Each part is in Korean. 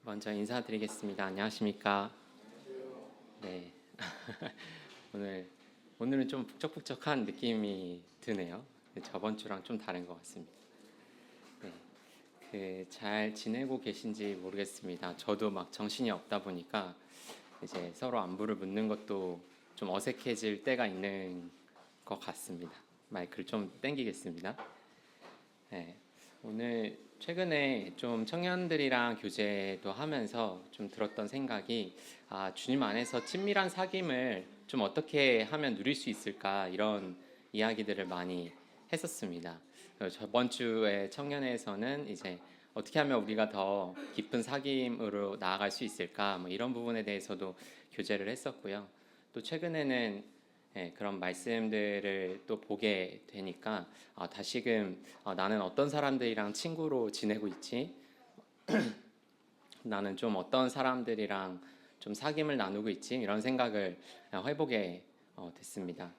먼저 인사드리겠습니다. 안녕하십니까? 네. 오늘은 좀 북적북적한 느낌이 드네요. 저번 주랑 좀 다른 것 같습니다. 네. 잘 지내고 계신지 모르겠습니다. 저도 막 정신이 없다 보니까 이제 서로 안부를 묻는 것도 좀 어색해질 때가 있는 것 같습니다. 마이크를 좀 땡기겠습니다. 네. 오늘 최근에 좀 청년들이랑 교제도 하면서 좀 들었던 생각이, 주님 안에서 친밀한 사귐을 좀 어떻게 하면 누릴 수 있을까, 이런 이야기들을 많이 했었습니다. 저번 주에 청년회에서는 이제 어떻게 하면 우리가 더 깊은 사귐으로 나아갈 수 있을까, 뭐 이런 부분에 대해서도 교제를 했었고요. 또 최근에는 그런 말씀들을 또 보게 되니까, 다시금 나는 어떤 사람들이랑 친구로 지내고 있지? 나는 좀 어떤 사람들이랑 좀 사귐을 나누고 있지? 이런 생각을 해보게 됐습니다.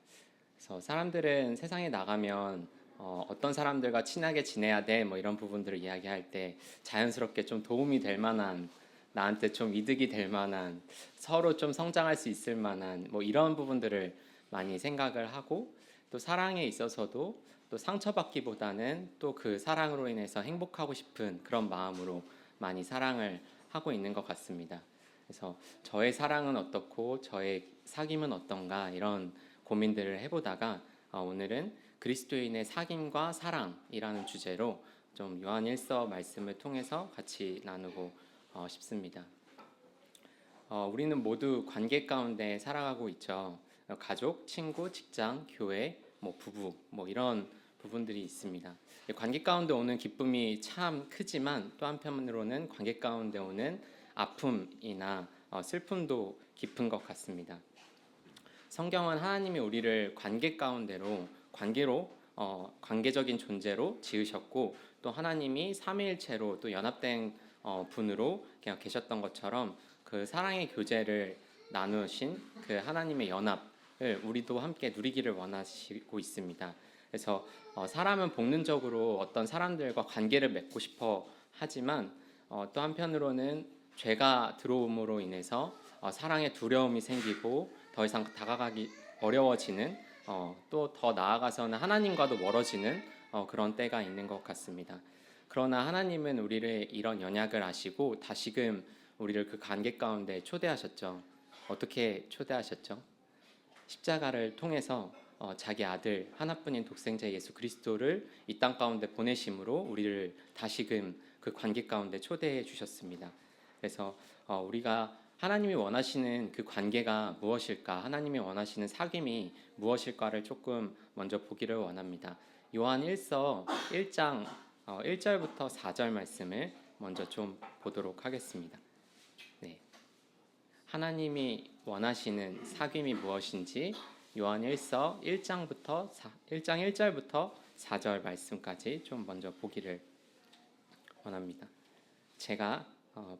그래서 사람들은 세상에 나가면 어떤 사람들과 친하게 지내야 돼, 뭐 이런 부분들을 이야기할 때 자연스럽게 좀 도움이 될 만한, 나한테 좀 이득이 될 만한, 서로 좀 성장할 수 있을 만한 뭐 이런 부분들을 많이 생각을 하고, 또 사랑에 있어서도 또 상처받기보다는 또 그 사랑으로 인해서 행복하고 싶은 그런 마음으로 많이 사랑을 하고 있는 것 같습니다. 그래서 저의 사랑은 어떻고 저의 사귐은 어떤가, 이런 고민들을 해보다가 오늘은 그리스도인의 사귐과 사랑이라는 주제로 좀 요한일서 말씀을 통해서 같이 나누고 싶습니다. 우리는 모두 관계 가운데 살아가고 있죠. 가족, 친구, 직장, 교회, 뭐 부부, 뭐 이런 부분들이 있습니다. 관계 가운데 오는 기쁨이 참 크지만, 또 한편으로는 관계 가운데 오는 아픔이나 슬픔도 깊은 것 같습니다. 성경은 하나님이 우리를 관계 가운데로, 관계적인 존재로 지으셨고, 또 하나님이 삼위일체로 또 연합된 분으로 그냥 계셨던 것처럼, 그 사랑의 교제를 나누신 그 하나님의 연합을 우리도 함께 누리기를 원하시고 있습니다. 그래서 사람은 본능적으로 어떤 사람들과 관계를 맺고 싶어 하지만, 또 한편으로는 죄가 들어옴으로 인해서 사랑의 두려움이 생기고 더 이상 다가가기 어려워지는, 또 더 나아가서는 하나님과도 멀어지는 그런 때가 있는 것 같습니다. 그러나 하나님은 우리를 이런 연약을 아시고 다시금 우리를 그 관계 가운데 초대하셨죠. 어떻게 초대하셨죠? 십자가를 통해서 자기 아들 하나뿐인 독생자 예수 그리스도를 이 땅 가운데 보내심으로 우리를 다시금 그 관계 가운데 초대해 주셨습니다. 그래서 우리가 하나님이 원하시는 그 관계가 무엇일까, 하나님이 원하시는 사귐이 무엇일까를 조금 먼저 보기를 원합니다. 요한 1서 1장 1절부터 4절 말씀을 먼저 좀 보도록 하겠습니다. 네. 하나님이 원하시는 사귐이 무엇인지 요한 1서 1장 1절부터 4절 말씀까지 좀 먼저 보기를 원합니다. 제가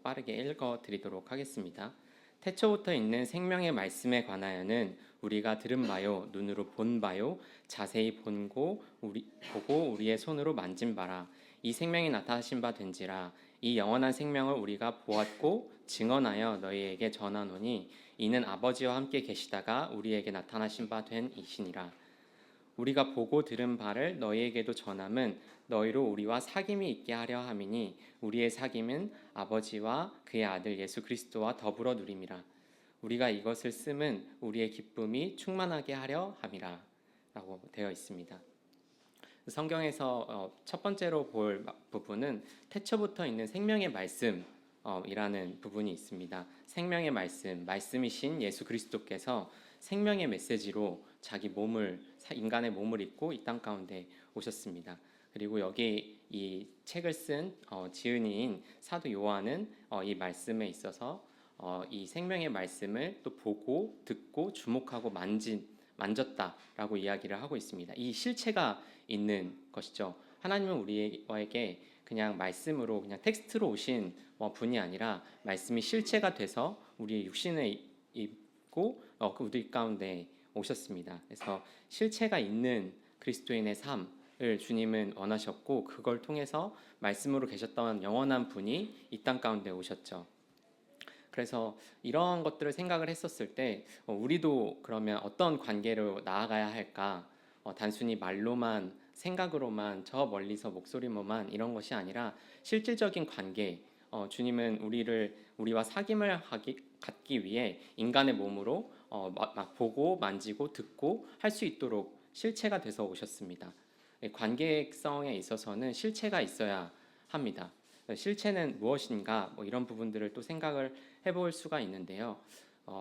빠르게 읽어 드리도록 하겠습니다. 태초부터 있는 생명의 말씀에 관하여는 우리가 들은 바요, 눈으로 본 바요, 자세히 보고 우리의 손으로 만진 바라. 이 생명이 나타나신 바 된지라. 이 영원한 생명을 우리가 보았고 증언하여 너희에게 전하노니 이는 아버지와 함께 계시다가 우리에게 나타나신 바 된 이시니라. 우리가 보고 들은 바를 너희에게도 전함은 너희로 우리와 사귐이 있게 하려 함이니 우리의 사귐은 아버지와 그의 아들 예수 그리스도와 더불어 누림이라. 우리가 이것을 쓰면 우리의 기쁨이 충만하게 하려 함이라 라고 되어 있습니다. 성경에서 첫 번째로 볼 부분은 태초부터 있는 생명의 말씀 이라는 부분이 있습니다. 생명의 말씀이신 예수 그리스도께서 생명의 메시지로 인간의 몸을 입고 이 땅 가운데 오셨습니다. 그리고 여기 이 책을 쓴 지은이인 사도 요한은 이 말씀에 있어서 이 생명의 말씀을 또 보고 듣고 주목하고 만졌다라고 이야기를 하고 있습니다. 이 실체가 있는 것이죠. 하나님은 우리에게 그냥 말씀으로, 그냥 텍스트로 오신 분이 아니라 말씀이 실체가 돼서 우리의 육신을 입고 우리 가운데 오셨습니다. 그래서 실체가 있는 그리스도인의 삶을 주님은 원하셨고, 그걸 통해서 말씀으로 계셨던 영원한 분이 이 땅 가운데 오셨죠. 그래서 이런 것들을 생각을 했었을 때 우리도 그러면 어떤 관계로 나아가야 할까? 단순히 말로만 생각으로만 저 멀리서 목소리로만 이런 것이 아니라 실질적인 관계. 주님은 우리와 갖기 위해 인간의 몸으로 막 보고 만지고 듣고 할 수 있도록 실체가 돼서 오셨습니다. 관계성에 있어서는 실체가 있어야 합니다. 실체는 무엇인가 이런 부분들을 또 생각을 해볼 수가 있는데요.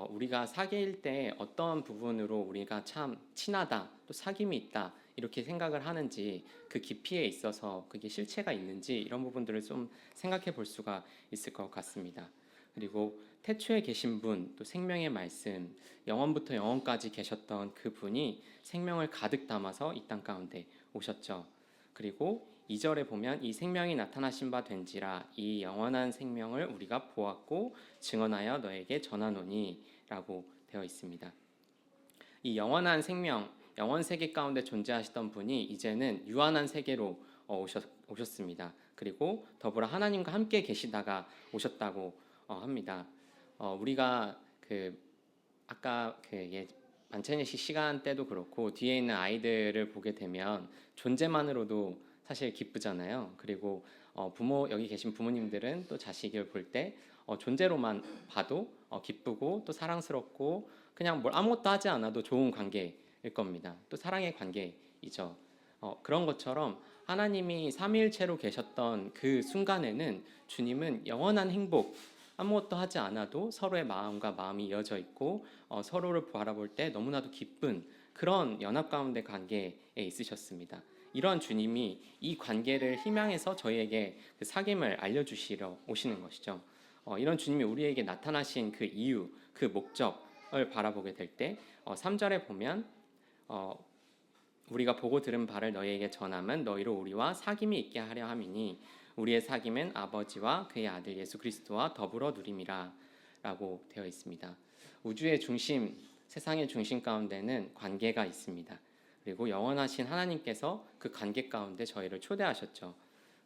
우리가 사귈 때 어떤 부분으로 우리가 참 친하다 또 사귐이 있다 이렇게 생각을 하는지 그 깊이에 있어서 그게 실체가 있는지 이런 부분들을 좀 생각해 볼 수가 있을 것 같습니다. 그리고 태초에 계신 분, 또 생명의 말씀, 영원부터 영원까지 계셨던 그 분이 생명을 가득 담아서 이 땅 가운데 오셨죠. 그리고 2절에 보면 이 생명이 나타나신 바 된지라 이 영원한 생명을 우리가 보았고 증언하여 너에게 전하노니 라고 되어 있습니다. 이 영원한 생명, 영원 세계 가운데 존재하시던 분이 이제는 유한한 세계로 오셨습니다. 그리고 더불어 하나님과 함께 계시다가 오셨다고 합니다. 우리가 아까 만찬예식 시간 때도 그렇고 뒤에 있는 아이들을 보게 되면 존재만으로도 사실 기쁘잖아요. 그리고 여기 계신 부모님들은 또 자식을 볼 때 존재로만 봐도 기쁘고 또 사랑스럽고 그냥 아무것도 하지 않아도 좋은 관계일 겁니다. 또 사랑의 관계이죠. 그런 것처럼 하나님이 삼위일체로 계셨던 그 순간에는 주님은 영원한 행복, 아무것도 하지 않아도 서로의 마음과 마음이 이어져 있고 서로를 바라볼 때 너무나도 기쁜 그런 연합 가운데 관계에 있으셨습니다. 이런 주님이 이 관계를 희망해서 저희에게 그 사귐을 알려주시러 오시는 것이죠. 이런 주님이 우리에게 나타나신 그 이유, 그 목적을 바라보게 될 때 3절에 보면 우리가 보고 들은 바를 너희에게 전함은 너희로 우리와 사귐이 있게 하려 함이니 우리의 사귐은 아버지와 그의 아들 예수 그리스도와 더불어 누림이라 라고 되어 있습니다. 우주의 중심, 세상의 중심 가운데는 관계가 있습니다. 그리고 영원하신 하나님께서 그 관계 가운데 저희를 초대하셨죠.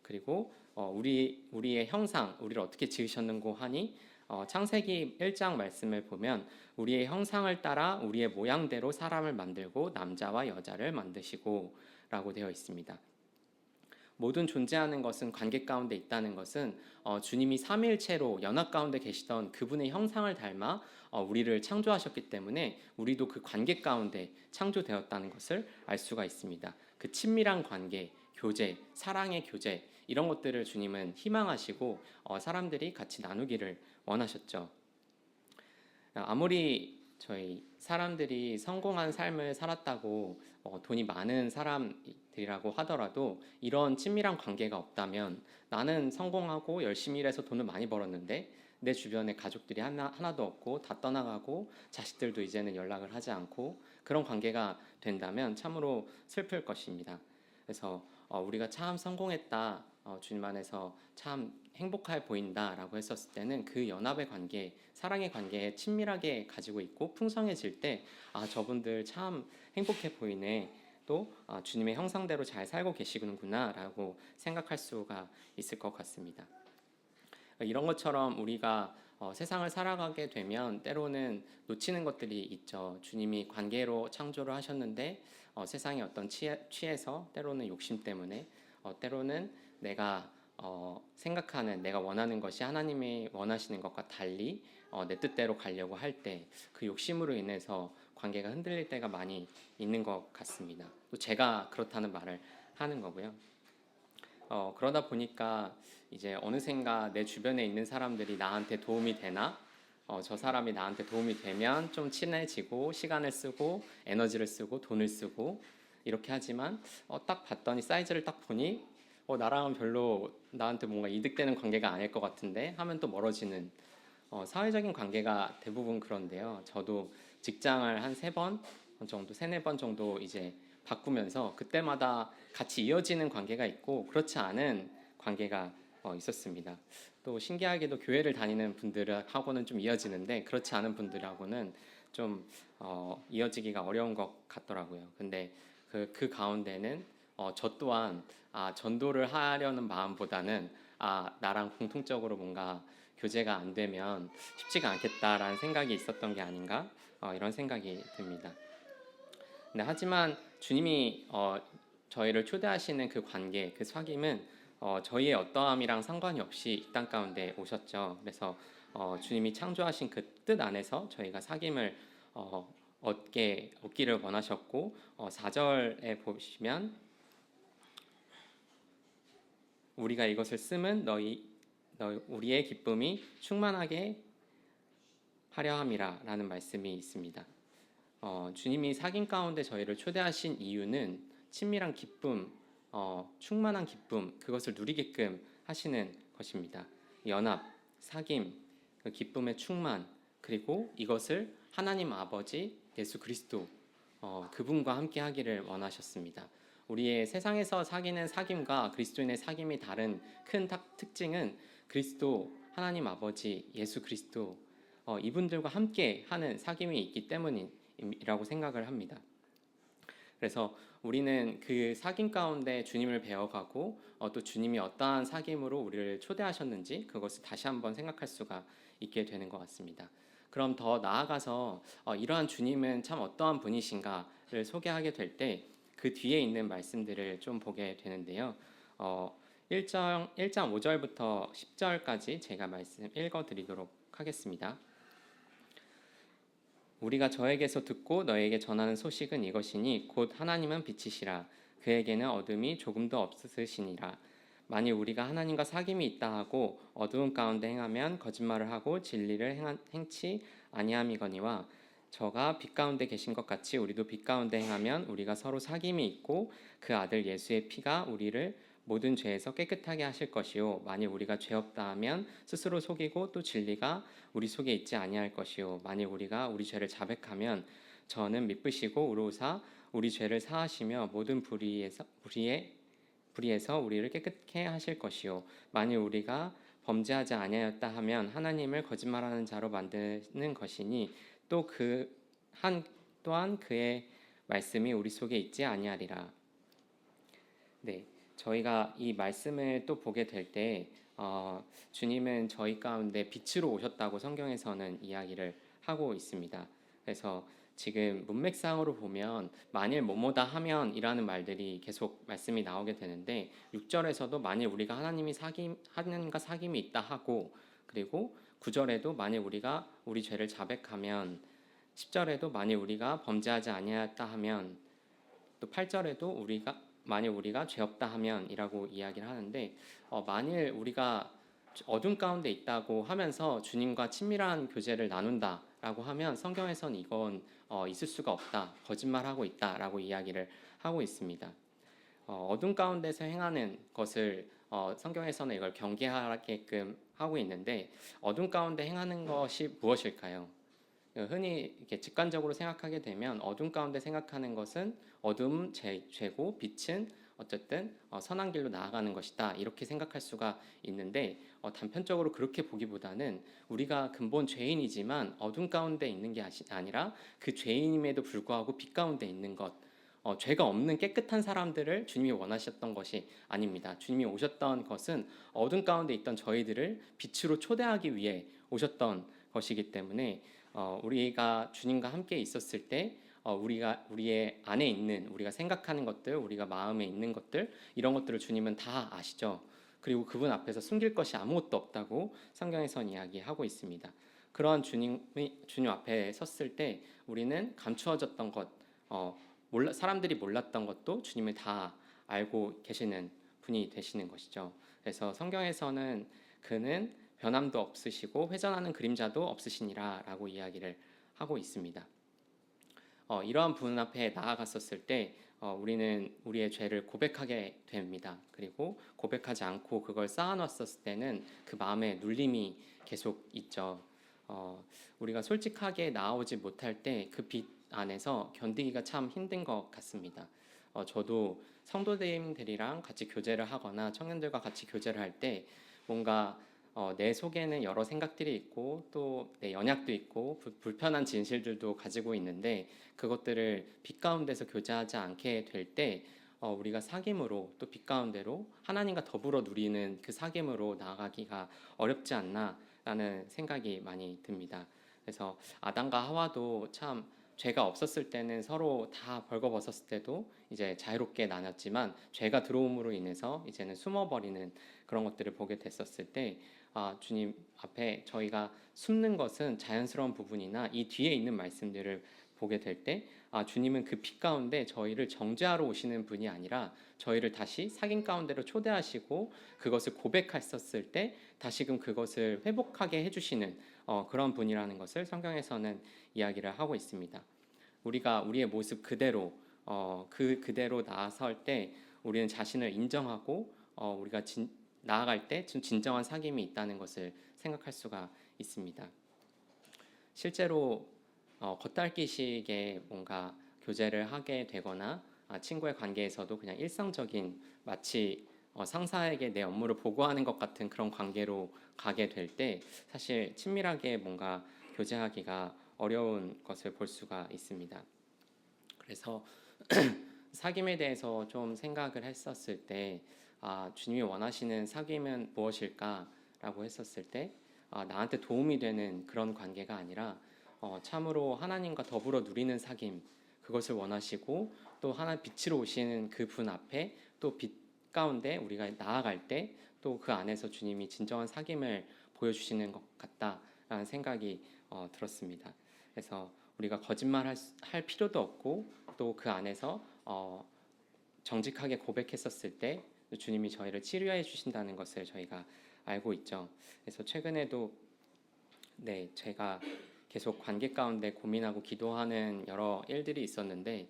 그리고 우리의 형상, 우리를 어떻게 지으셨는고 하니 창세기 1장 말씀을 보면 우리의 형상을 따라 우리의 모양대로 사람을 만들고 남자와 여자를 만드시고 라고 되어 있습니다. 모든 존재하는 것은 관계 가운데 있다는 것은 주님이 삼위일체로 연합 가운데 계시던 그분의 형상을 닮아 우리를 창조하셨기 때문에 우리도 그 관계 가운데 창조되었다는 것을 알 수가 있습니다. 그 친밀한 관계, 교제, 사랑의 교제 이런 것들을 주님은 희망하시고 사람들이 같이 나누기를 원하셨죠. 아무리 저희 사람들이 성공한 삶을 살았다고 돈이 많은 사람들이라고 하더라도 이런 친밀한 관계가 없다면 나는 성공하고 열심히 일해서 돈을 많이 벌었는데 내 주변에 가족들이 하나도 없고 다 떠나가고 자식들도 이제는 연락을 하지 않고 그런 관계가 된다면 참으로 슬플 것입니다. 그래서 우리가 참 성공했다, 주님 안에서 참 행복해 보인다라고 했었을 때는 그 연합의 관계, 사랑의 관계에 친밀하게 가지고 있고 풍성해질 때 저분들 참 행복해 보이네, 또 주님의 형상대로 잘 살고 계시는구나라고 생각할 수가 있을 것 같습니다. 이런 것처럼 우리가 세상을 살아가게 되면 때로는 놓치는 것들이 있죠. 주님이 관계로 창조를 하셨는데 세상의 어떤 취해서 때로는 욕심 때문에 때로는 내가 생각하는 내가 원하는 것이 하나님이 원하시는 것과 달리 내 뜻대로 가려고 할 때 그 욕심으로 인해서 관계가 흔들릴 때가 많이 있는 것 같습니다. 또 제가 그렇다는 말을 하는 거고요. 그러다 보니까 이제 어느샌가 내 주변에 있는 사람들이 나한테 도움이 되나? 저 사람이 나한테 도움이 되면 좀 친해지고 시간을 쓰고 에너지를 쓰고 돈을 쓰고 이렇게 하지만 딱 봤더니 사이즈를 딱 보니 나랑은 별로 나한테 뭔가 이득되는 관계가 아닐 것 같은데 하면 또 멀어지는 사회적인 관계가 대부분 그런데요. 저도 직장을 한 3번 정도, 3-4번 정도 이제 바꾸면서 그때마다 같이 이어지는 관계가 있고 그렇지 않은 관계가 있었습니다. 또 신기하게도 교회를 다니는 분들하고는 좀 이어지는데 그렇지 않은 분들하고는 좀 이어지기가 어려운 것 같더라고요. 근데 그 가운데는 저 또한 전도를 하려는 마음보다는 나랑 공통적으로 뭔가 교제가 안 되면 쉽지가 않겠다라는 생각이 있었던 게 아닌가 이런 생각이 듭니다. 네, 하지만 주님이 저희를 초대하시는 그 관계, 그 사귐은 저희의 어떠함이랑 상관이 없이 이 땅 가운데 오셨죠. 그래서 주님이 창조하신 그 뜻 안에서 저희가 사귐을 얻기를 원하셨고 4절에 보시면 우리가 이것을 쓰면 우리의 기쁨이 충만하게 하려 함이라 라는 말씀이 있습니다. 주님이 사귐 가운데 저희를 초대하신 이유는 친밀한 기쁨, 충만한 기쁨, 그것을 누리게끔 하시는 것입니다. 연합, 사귐, 그 기쁨의 충만, 그리고 이것을 하나님 아버지 예수 그리스도 그분과 함께 하기를 원하셨습니다. 우리의 세상에서 사귀는 사귐과 그리스도인의 사귐이 다른 큰 특징은 그리스도, 하나님 아버지, 예수 그리스도 이분들과 함께 하는 사귐이 있기 때문이라고 생각을 합니다. 그래서 우리는 그 사귐 가운데 주님을 배워가고 또 주님이 어떠한 사귐으로 우리를 초대하셨는지 그것을 다시 한번 생각할 수가 있게 되는 것 같습니다. 그럼 더 나아가서 이러한 주님은 참 어떠한 분이신가를 소개하게 될 때 그 뒤에 있는 말씀들을 좀 보게 되는데요. 1장 5절부터 10절까지 제가 말씀 읽어드리도록 하겠습니다. 우리가 저에게서 듣고 너에게 전하는 소식은 이것이니 곧 하나님은 빛이시라 그에게는 어둠이 조금도 없으시니라. 만일 우리가 하나님과 사귐이 있다 하고 어두운 가운데 행하면 거짓말을 하고 진리를 행치 아니함이거니와 저가 빛 가운데 계신 것 같이 우리도 빛 가운데 행하면 우리가 서로 사귐이 있고 그 아들 예수의 피가 우리를 모든 죄에서 깨끗하게 하실 것이요 만일 우리가 죄 없다 하면 스스로 속이고 또 진리가 우리 속에 있지 아니할 것이요 만일 우리가 우리 죄를 자백하면 저는 미쁘시고 의로우사 우리 죄를 사하시며 모든 불의에서 우리를 깨끗게 하실 것이요 만일 우리가 범죄하지 아니하였다 하면 하나님을 거짓말하는 자로 만드는 것이니 또한 그의 말씀이 우리 속에 있지 아니하리라. 네, 저희가 이 말씀을 또 보게 될 때 주님은 저희 가운데 빛으로 오셨다고 성경에서는 이야기를 하고 있습니다. 그래서 지금 문맥상으로 보면 만일 뭐뭐다 하면이라는 말들이 계속 말씀이 나오게 되는데 6절에서도 만일 우리가 하나님과 사귐이 있다 하고 그리고 9절에도 만일 우리가 우리 죄를 자백하면 10절에도 만일 우리가 범죄하지 아니하였다 하면 또 8절에도 만일 우리가 죄 없다 하면이라고 이야기를 하는데 만일 우리가 어둠 가운데 있다고 하면서 주님과 친밀한 교제를 나눈다라고 하면 성경에서는 이건 있을 수가 없다, 거짓말하고 있다라고 이야기를 하고 있습니다. 어둠 가운데서 행하는 것을 성경에서는 이걸 경계하게끔 하고 있는데 어둠 가운데 행하는 것이 무엇일까요? 흔히 이렇게 직관적으로 생각하게 되면 어둠 가운데 생각하는 것은 어둠 죄고 빛은 어쨌든 선한 길로 나아가는 것이다 이렇게 생각할 수가 있는데 단편적으로 그렇게 보기보다는 우리가 근본 죄인이지만 어둠 가운데 있는 게 아니라 그 죄인임에도 불구하고 빛 가운데 있는 것 죄가 없는 깨끗한 사람들을 주님이 원하셨던 것이 아닙니다. 주님이 오셨던 것은 어둠 가운데 있던 저희들을 빛으로 초대하기 위해 오셨던 것이기 때문에 우리가 주님과 함께 있었을 때 우리의 안에 있는 우리가 생각하는 것들, 우리가 마음에 있는 것들 이런 것들을 주님은 다 아시죠. 그리고 그분 앞에서 숨길 것이 아무것도 없다고 성경에선 이야기하고 있습니다. 그러한 주님 앞에 섰을 때 우리는 감추어졌던 것, 사람들이 몰랐던 것도 주님을 다 알고 계시는 분이 되시는 것이죠. 그래서 성경에서는 그는 변함도 없으시고 회전하는 그림자도 없으시니라 라고 이야기를 하고 있습니다. 이러한 분 앞에 나아갔었을 때 우리는 우리의 죄를 고백하게 됩니다. 그리고 고백하지 않고 그걸 쌓아놨었을 때는 그 마음에 눌림이 계속 있죠. 우리가 솔직하게 나아오지 못할 때 그 빛 안에서 견디기가 참 힘든 것 같습니다. 저도 성도님들이랑 같이 교제를 하거나 청년들과 같이 교제를 할 때 뭔가 내 속에는 여러 생각들이 있고 또 내 연약도 있고 불편한 진실들도 가지고 있는데 그것들을 빛 가운데서 교제하지 않게 될 때 우리가 사귐으로 또 빛 가운데로 하나님과 더불어 누리는 그 사귐으로 나아가기가 어렵지 않나 라는 생각이 많이 듭니다. 그래서 아담과 하와도 참 죄가 없었을 때는 서로 다 벌거벗었을 때도 이제 자유롭게 나눴지만 죄가 들어옴으로 인해서 이제는 숨어버리는 그런 것들을 보게 됐었을 때 주님 앞에 저희가 숨는 것은 자연스러운 부분이나 이 뒤에 있는 말씀들을 보게 될 때 주님은 그 빛 가운데 저희를 정죄하러 오시는 분이 아니라 저희를 다시 사귐 가운데로 초대하시고 그것을 고백했었을 때 다시금 그것을 회복하게 해주시는 그런 분이라는 것을 성경에서는 이야기를 하고 있습니다. 우리가 우리의 모습 그대로 그대로 나아설 때 우리는 자신을 인정하고 우리가 나아갈 때 진정한 사귐이 있다는 것을 생각할 수가 있습니다. 실제로 겉핥기식의 뭔가 교제를 하게 되거나 친구의 관계에서도 그냥 일상적인 마치 상사에게 내 업무를 보고하는 것 같은 그런 관계로 가게 될 때 사실 친밀하게 뭔가 교제하기가 어려운 것을 볼 수가 있습니다. 그래서 사귐에 대해서 좀 생각을 했었을 때 주님이 원하시는 사귐은 무엇일까라고 했었을 때 나한테 도움이 되는 그런 관계가 아니라 참으로 하나님과 더불어 누리는 사귐 그것을 원하시고 또 하나 빛으로 오시는 그 분 앞에 또 빛 가운데 우리가 나아갈 때 또 그 안에서 주님이 진정한 사귐을 보여주시는 것 같다라는 생각이 들었습니다. 그래서 우리가 거짓말할 필요도 없고 또 그 안에서 정직하게 고백했었을 때 주님이 저희를 치료해 주신다는 것을 저희가 알고 있죠. 그래서 최근에도 제가 계속 관계 가운데 고민하고 기도하는 여러 일들이 있었는데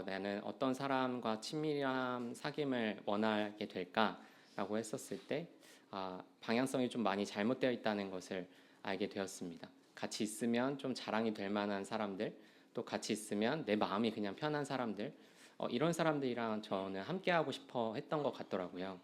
나는 어떤 사람과 친밀한 사귐을 원하게 될까라고 했었을 때 방향성이 좀 많이 잘못되어 있다는 것을 알게 되었습니다. 같이 있으면 좀 자랑이 될 만한 사람들, 또 같이 있으면 내 마음이 그냥 편한 사람들, 이런 사람들이랑 저는 함께하고 싶어 했던 것 같더라고요.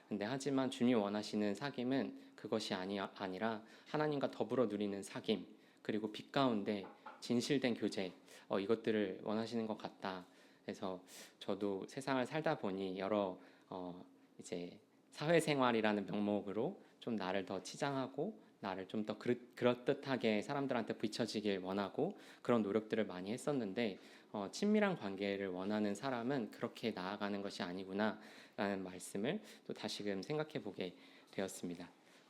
근데 하지만 주님이 원하시는 사귐은 그것이 아니라 하나님과 더불어 누리는 사귐, 그리고 빛 가운데 진실된 교제, 이것들을 원하시는 것 같다. 그래서 저도 세상을 살다 보니 여러 이제 사회생활이라는 명목으로 좀 나를 더 치장하고 나를 좀 더 그럴듯하게 사람들한테 비춰지길 원하고 그런 노력들을 많이 했었는데 친밀한 관계를 원하는 사람은 그렇게 나아가는 것이 아니구나라는 말씀을 또 다시금 생각해 보게 되었습니다.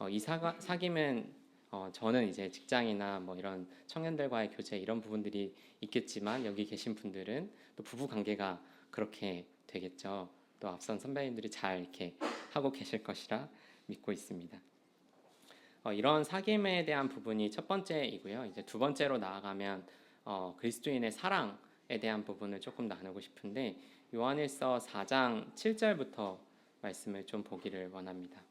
이 사귐은 저는 이제 직장이나 뭐 이런 청년들과의 교제 이런 부분들이 있겠지만 여기 계신 분들은 또 부부 관계가 그렇게 되겠죠. 또 앞선 선배님들이 잘 이렇게 하고 계실 것이라 믿고 있습니다. 이런 사귐에 대한 부분이 첫 번째이고요. 이제 두 번째로 나아가면 그리스도인의 사랑에 대한 부분을 조금 나누고 싶은데 요한일서 4장 7절부터 말씀을 좀 보기를 원합니다.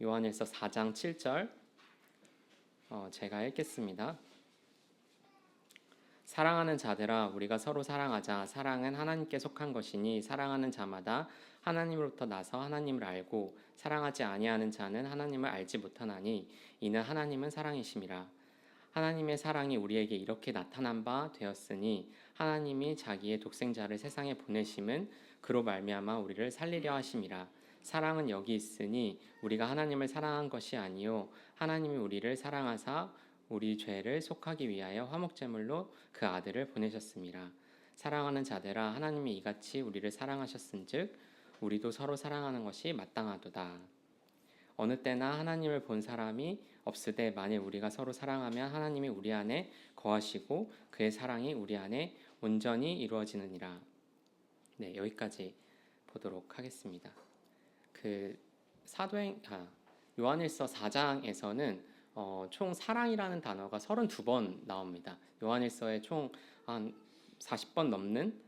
요한일서 4장 7절 제가 읽겠습니다. 사랑하는 자들아 우리가 서로 사랑하자. 사랑은 하나님께 속한 것이니 사랑하는 자마다 하나님으로부터 나서 하나님을 알고 사랑하지 아니하는 자는 하나님을 알지 못하나니 이는 하나님은 사랑이심이라. 하나님의 사랑이 우리에게 이렇게 나타난 바 되었으니 하나님이 자기의 독생자를 세상에 보내심은 그로 말미암아 우리를 살리려 하심이라. 사랑은 여기 있으니 우리가 하나님을 사랑한 것이 아니요 하나님이 우리를 사랑하사 우리 죄를 속하기 위하여 화목제물로 그 아들을 보내셨습니다. 사랑하는 자들아 하나님이 이같이 우리를 사랑하셨은즉 우리도 서로 사랑하는 것이 마땅하도다. 어느 때나 하나님을 본 사람이 없으되 만일 우리가 서로 사랑하면 하나님이 우리 안에 거하시고 그의 사랑이 우리 안에 온전히 이루어지느니라. 여기까지 보도록 하겠습니다. 요한일서 4장에서는 총 사랑이라는 단어가 32번 나옵니다. 요한일서에 총 한 40번 넘는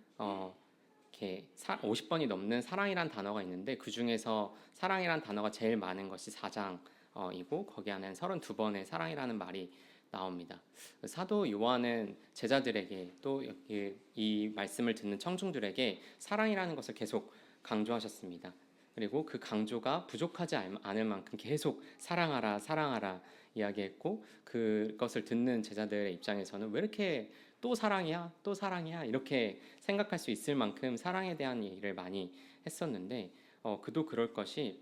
이렇게 50번이 넘는 사랑이란 단어가 있는데 그 중에서 사랑이란 단어가 제일 많은 것이 4장이고 거기 안에는 32번의 사랑이라는 말이 나옵니다. 사도 요한은 제자들에게 또 이 말씀을 듣는 청중들에게 사랑이라는 것을 계속 강조하셨습니다. 그리고 그 강조가 부족하지 않을 만큼 계속 사랑하라 사랑하라 이야기했고 그것을 듣는 제자들의 입장에서는 왜 이렇게 또 사랑이야 또 사랑이야 이렇게 생각할 수 있을 만큼 사랑에 대한 얘기를 많이 했었는데 그도 그럴 것이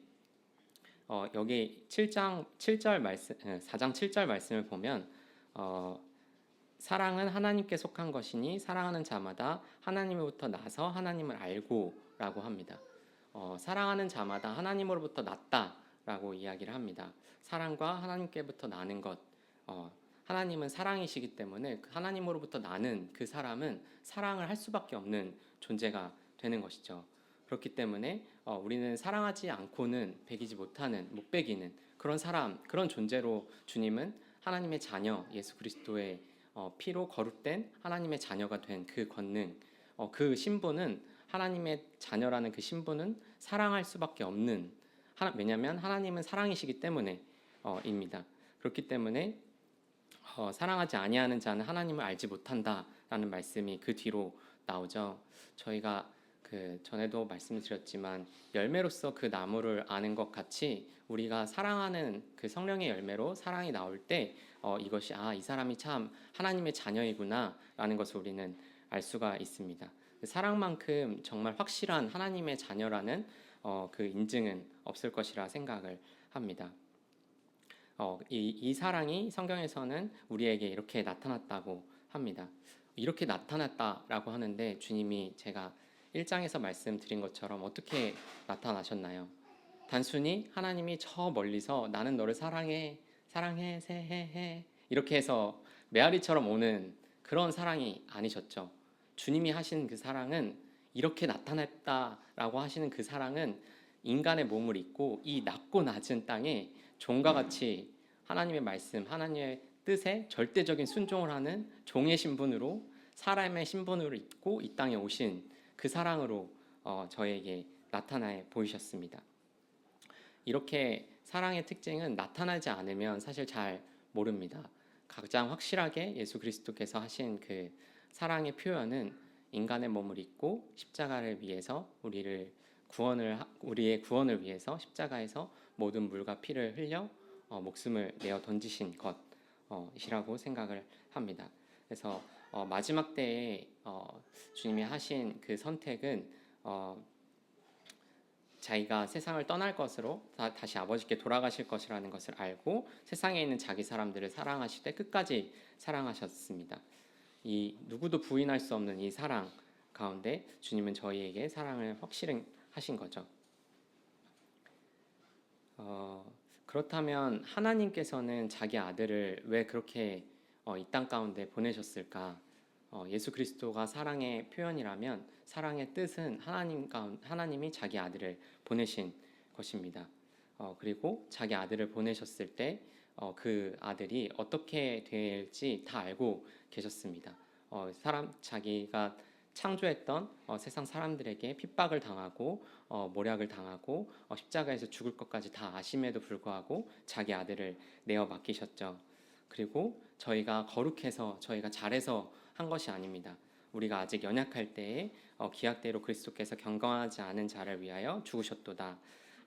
여기 4장 7절 말씀을 보면 사랑은 하나님께 속한 것이니 사랑하는 자마다 하나님으로부터 나서 하나님을 알고라고 합니다. 사랑하는 자마다 하나님으로부터 났다라고 이야기를 합니다. 사랑과 하나님께부터 나는 것, 하나님은 사랑이시기 때문에 하나님으로부터 나는 그 사람은 사랑을 할 수밖에 없는 존재가 되는 것이죠. 그렇기 때문에 우리는 사랑하지 않고는 배기지 못하는, 못 배기는 그런 사람, 그런 존재로 주님은 하나님의 자녀, 예수 그리스도의 피로 거룩된 하나님의 자녀가 된 그 권능, 그 신분은, 하나님의 자녀라는 그 신분은 사랑할 수밖에 없는, 왜냐하면 하나님은 사랑이시기 때문에 입니다. 그렇기 때문에 사랑하지 아니하는 자는 하나님을 알지 못한다라는 말씀이 그 뒤로 나오죠. 저희가 그 전에도 말씀드렸지만 열매로서 그 나무를 아는 것 같이 우리가 사랑하는 그 성령의 열매로 사랑이 나올 때 이것이 이 사람이 참 하나님의 자녀이구나라는 것을 우리는 알 수가 있습니다. 사랑만큼 정말 확실한 하나님의 자녀라는 그 인증은 없을 것이라 생각을 합니다. 이 사랑이 성경에서는 우리에게 이렇게 나타났다고 합니다. 이렇게 나타났다라고 하는데 주님이 제가 1장에서 말씀드린 것처럼 어떻게 나타나셨나요? 단순히 하나님이 저 멀리서 나는 너를 사랑해, 사랑해, 새해해 이렇게 해서 메아리처럼 오는 그런 사랑이 아니셨죠. 주님이 하신 그 사랑은, 이렇게 나타났다라고 하시는 그 사랑은 인간의 몸을 입고 이 낮고 낮은 땅에 종과 같이 하나님의 말씀, 하나님의 뜻에 절대적인 순종을 하는 종의 신분으로, 사람의 신분으로 입고 이 땅에 오신 그 사랑으로 저에게 나타나 보이셨습니다. 이렇게 사랑의 특징은 나타나지 않으면 사실 잘 모릅니다. 가장 확실하게 예수 그리스도께서 하신 그 사랑의 표현은 인간의 몸을 입고 십자가를 위해서 우리의 구원을 위해서 십자가에서 모든 물과 피를 흘려 목숨을 내어 던지신 것이라고 생각을 합니다. 그래서 마지막 때에 주님이 하신 그 선택은 자기가 세상을 떠날 것으로 다시 아버지께 돌아가실 것이라는 것을 알고 세상에 있는 자기 사람들을 사랑하시되 끝까지 사랑하셨습니다. 이 누구도 부인할 수 없는 이 사랑 가운데 주님은 저희에게 사랑을 확실하신 거죠. 그렇다면 하나님께서는 자기 아들을 왜 그렇게 이 땅 가운데 보내셨을까? 예수 그리스도가 사랑의 표현이라면 사랑의 뜻은 하나님이 자기 아들을 보내신 것입니다. 그리고 자기 아들을 보내셨을 때 그 아들이 어떻게 될지 다 알고 계셨습니다. 자기가 창조했던 세상 사람들에게 핍박을 당하고 모략을 당하고 십자가에서 죽을 것까지 다 아심에도 불구하고 자기 아들을 내어 맡기셨죠. 그리고 저희가 거룩해서 저희가 잘해서 한 것이 아닙니다. 우리가 아직 연약할 때에 기약대로 그리스도께서 경건하지 않은 자를 위하여 죽으셨도다.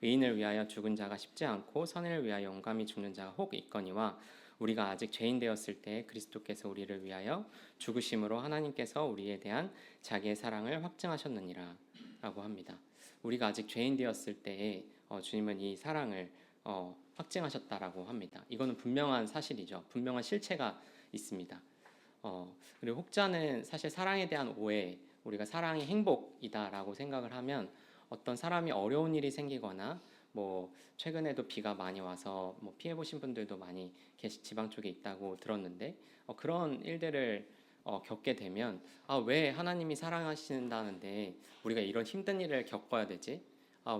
의인을 위하여 죽은 자가 쉽지 않고 선인을 위하여 용감히 죽는 자가 혹 있거니와 우리가 아직 죄인 되었을 때 그리스도께서 우리를 위하여 죽으심으로 하나님께서 우리에 대한 자기의 사랑을 확증하셨느니라 라고 합니다. 우리가 아직 죄인 되었을 때에 주님은 이 사랑을 확증하셨다라고 합니다. 이거는 분명한 사실이죠. 분명한 실체가 있습니다. 그리고 혹자는 사실 사랑에 대한 오해, 우리가 사랑이 행복이다라고 생각을 하면 어떤 사람이 어려운 일이 생기거나 뭐 최근에도 비가 많이 와서 뭐 피해 보신 분들도 많이 지방 쪽에 있다고 들었는데 그런 일들을 겪게 되면 왜 하나님이 사랑하신다는데 우리가 이런 힘든 일을 겪어야 되지?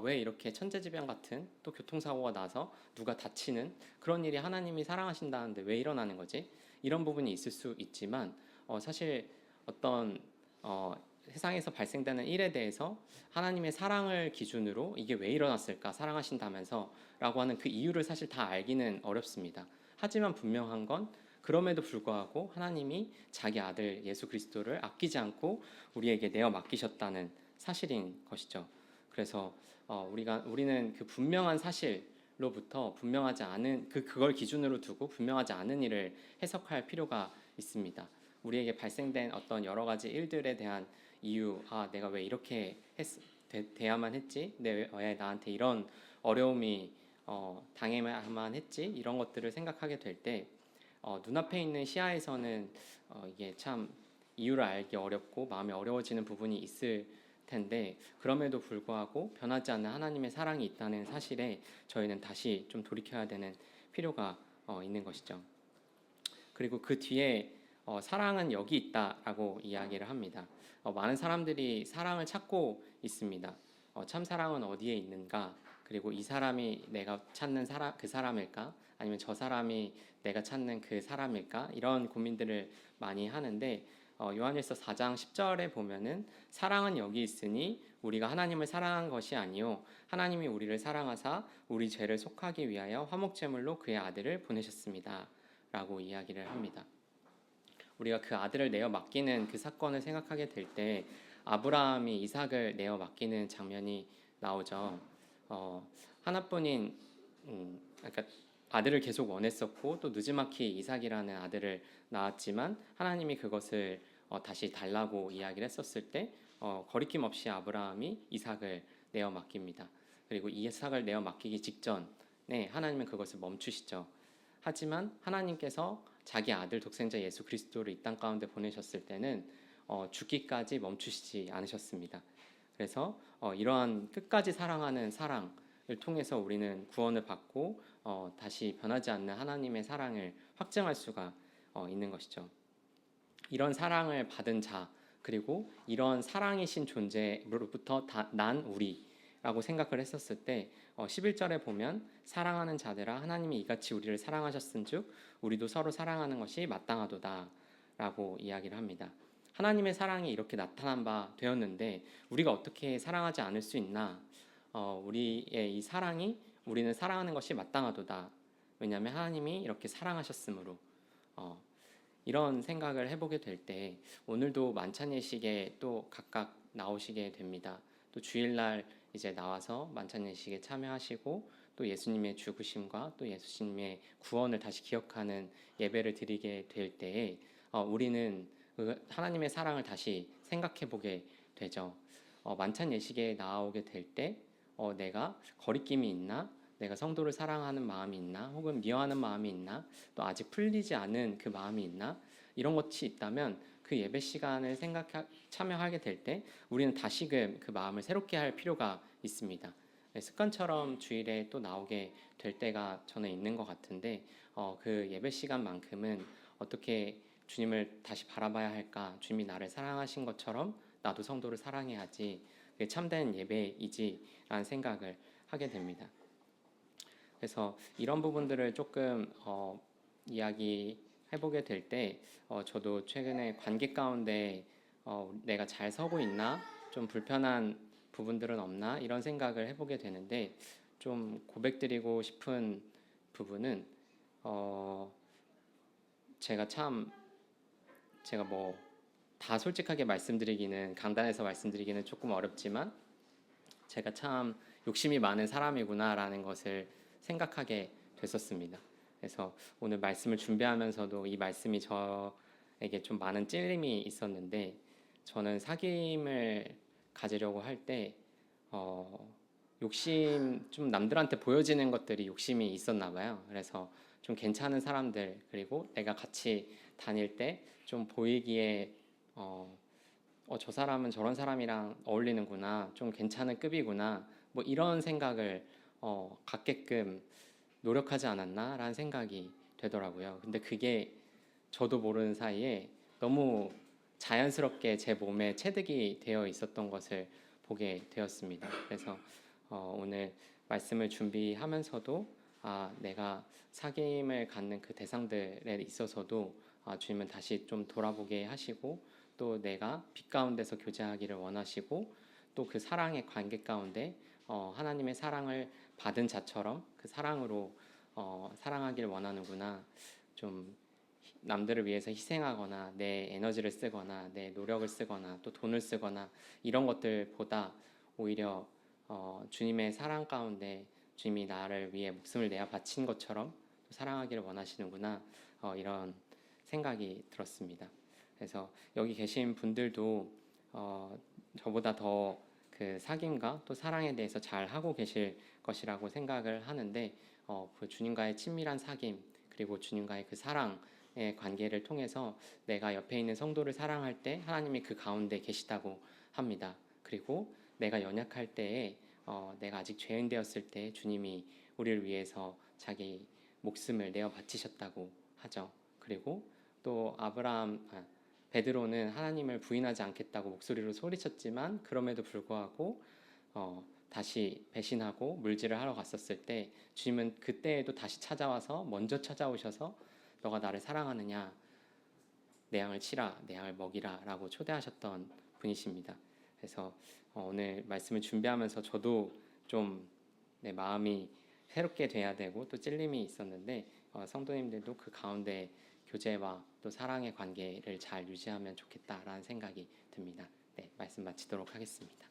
왜 이렇게 천재지변 같은 또 교통사고가 나서 누가 다치는 그런 일이 하나님이 사랑하신다는데 왜 일어나는 거지? 이런 부분이 있을 수 있지만 사실 어떤 세상에서 발생되는 일에 대해서 하나님의 사랑을 기준으로 이게 왜 일어났을까, 사랑하신다면서 라고 하는 그 이유를 사실 다 알기는 어렵습니다. 하지만 분명한 건 그럼에도 불구하고 하나님이 자기 아들 예수 그리스도를 아끼지 않고 우리에게 내어 맡기셨다는 사실인 것이죠. 그래서 우리는 그 분명한 사실로부터 분명하지 않은 그걸 기준으로 두고 분명하지 않은 일을 해석할 필요가 있습니다. 우리에게 발생된 어떤 여러 가지 일들에 대한 이유, 내가 왜 이렇게 돼야만 했지? 왜 나한테 이런 어려움이 당해야만 했지? 이런 것들을 생각하게 될 때 눈앞에 있는 시야에서는 이게 참 이유를 알기 어렵고 마음이 어려워지는 부분이 있을 텐데 그럼에도 불구하고 변하지 않는 하나님의 사랑이 있다는 사실에 저희는 다시 좀 돌이켜야 되는 필요가 있는 것이죠. 그리고 그 뒤에 사랑은 여기 있다라고 이야기를 합니다. 많은 사람들이 사랑을 찾고 있습니다. 참 사랑은 어디에 있는가? 그리고 이 사람이 내가 찾는 그 사람일까? 아니면 저 사람이 내가 찾는 그 사람일까? 이런 고민들을 많이 하는데 요한일서 4장 10절에 보면은 사랑은 여기 있으니 우리가 하나님을 사랑한 것이 아니요 하나님이 우리를 사랑하사 우리 죄를 속하기 위하여 화목제물로 그의 아들을 보내셨습니다. 라고 이야기를 합니다. 우리가 그 아들을 내어 맡기는 그 사건을 생각하게 될 때 아브라함이 이삭을 내어 맡기는 장면이 나오죠. 하나뿐인 그러니까 아들을 계속 원했었고 또 느지막이 이삭이라는 아들을 낳았지만 하나님이 그것을 다시 달라고 이야기를 했었을 때 거리낌 없이 아브라함이 이삭을 내어 맡깁니다. 그리고 이삭을 내어 맡기기 직전에 하나님은 그것을 멈추시죠. 하지만 하나님께서 자기 아들 독생자 예수 그리스도를 이 땅 가운데 보내셨을 때는 죽기까지 멈추시지 않으셨습니다. 그래서 이러한 끝까지 사랑하는 사랑을 통해서 우리는 구원을 받고 다시 변하지 않는 하나님의 사랑을 확증할 수가 있는 것이죠. 이런 사랑을 받은 자 그리고 이런 사랑이신 존재로부터 난 우리라고 생각을 했었을 때 11절에 보면 사랑하는 자들아 하나님이 이같이 우리를 사랑하셨은즉 우리도 서로 사랑하는 것이 마땅하도다 라고 이야기를 합니다. 하나님의 사랑이 이렇게 나타난 바 되었는데 우리가 어떻게 사랑하지 않을 수 있나? 우리의 이 사랑이 우리는 사랑하는 것이 마땅하도다. 왜냐하면 하나님이 이렇게 사랑하셨으므로 이런 생각을 해보게 될 때 오늘도 만찬 예식에 또 각각 나오시게 됩니다. 또 주일날 이제 나와서 만찬 예식에 참여하시고 또 예수님의 죽으심과 또 예수님의 구원을 다시 기억하는 예배를 드리게 될 때에 우리는 하나님의 사랑을 다시 생각해 보게 되죠. 만찬 예식에 나오게 될 때 내가 거리낌이 있나? 내가 성도를 사랑하는 마음이 있나? 혹은 미워하는 마음이 있나? 또 아직 풀리지 않은 그 마음이 있나? 이런 것이 있다면 그 예배 시간을 참여하게 될 때 우리는 다시금 그 마음을 새롭게 할 필요가 있습니다. 습관처럼 주일에 또 나오게 될 때가 저는 있는 것 같은데 그 예배 시간만큼은 어떻게 주님을 다시 바라봐야 할까? 주님이 나를 사랑하신 것처럼 나도 성도를 사랑해야지. 그게 참된 예배이지라는 생각을 하게 됩니다. 그래서 이런 부분들을 조금 이야기해보게 될 때 저도 최근에 관계 가운데 내가 잘 서고 있나? 좀 불편한 부분들은 없나? 이런 생각을 해보게 되는데 좀 고백드리고 싶은 부분은 제가 뭐 다 솔직하게 말씀드리기는 강단에서 말씀드리기는 조금 어렵지만 제가 참 욕심이 많은 사람이구나라는 것을 생각하게 됐었습니다. 그래서 오늘 말씀을 준비하면서도 이 말씀이 저에게 좀 많은 찔림이 있었는데 저는 사귐을 가지려고 할 때 욕심 좀 남들한테 보여지는 것들이 욕심이 있었나 봐요. 그래서 좀 괜찮은 사람들 그리고 내가 같이 다닐 때 좀 보이기에 저 사람은 저런 사람이랑 어울리는구나, 좀 괜찮은 급이구나, 뭐 이런 생각을 갖게끔 노력하지 않았나라는 생각이 되더라고요. 근데 그게 저도 모르는 사이에 너무 자연스럽게 제 몸에 체득이 되어 있었던 것을 보게 되었습니다. 그래서 오늘 말씀을 준비하면서도 내가 사귐을 갖는 그 대상들에 있어서도 주님은 다시 좀 돌아보게 하시고 또 내가 빛 가운데서 교제하기를 원하시고 또 그 사랑의 관계 가운데 하나님의 사랑을 받은 자처럼 그 사랑으로 사랑하기를 원하는구나. 좀 남들을 위해서 희생하거나 내 에너지를 쓰거나 내 노력을 쓰거나 또 돈을 쓰거나 이런 것들보다 오히려 주님의 사랑 가운데 주님이 나를 위해 목숨을 내어 바친 것처럼 사랑하기를 원하시는구나. 이런 생각이 들었습니다. 그래서 여기 계신 분들도 저보다 더 그 사귐과 또 사랑에 대해서 잘 하고 계실 것이라고 생각을 하는데 그 주님과의 친밀한 사귐 그리고 주님과의 그 사랑의 관계를 통해서 내가 옆에 있는 성도를 사랑할 때 하나님이 그 가운데 계시다고 합니다. 그리고 내가 연약할 때에 내가 아직 죄인 되었을 때 주님이 우리를 위해서 자기 목숨을 내어 바치셨다고 하죠. 그리고 또 베드로는 하나님을 부인하지 않겠다고 목소리로 소리쳤지만 그럼에도 불구하고 다시 배신하고 물질을 하러 갔었을 때 주님은 그때에도 다시 찾아와서 먼저 찾아오셔서 너가 나를 사랑하느냐 내 양을 치라 내 양을 먹이라 라고 초대하셨던 분이십니다. 그래서 오늘 말씀을 준비하면서 저도 좀 내 마음이 새롭게 돼야 되고 또 찔림이 있었는데 성도님들도 그 가운데 교제와 또 사랑의 관계를 잘 유지하면 좋겠다라는 생각이 듭니다. 네, 말씀 마치도록 하겠습니다.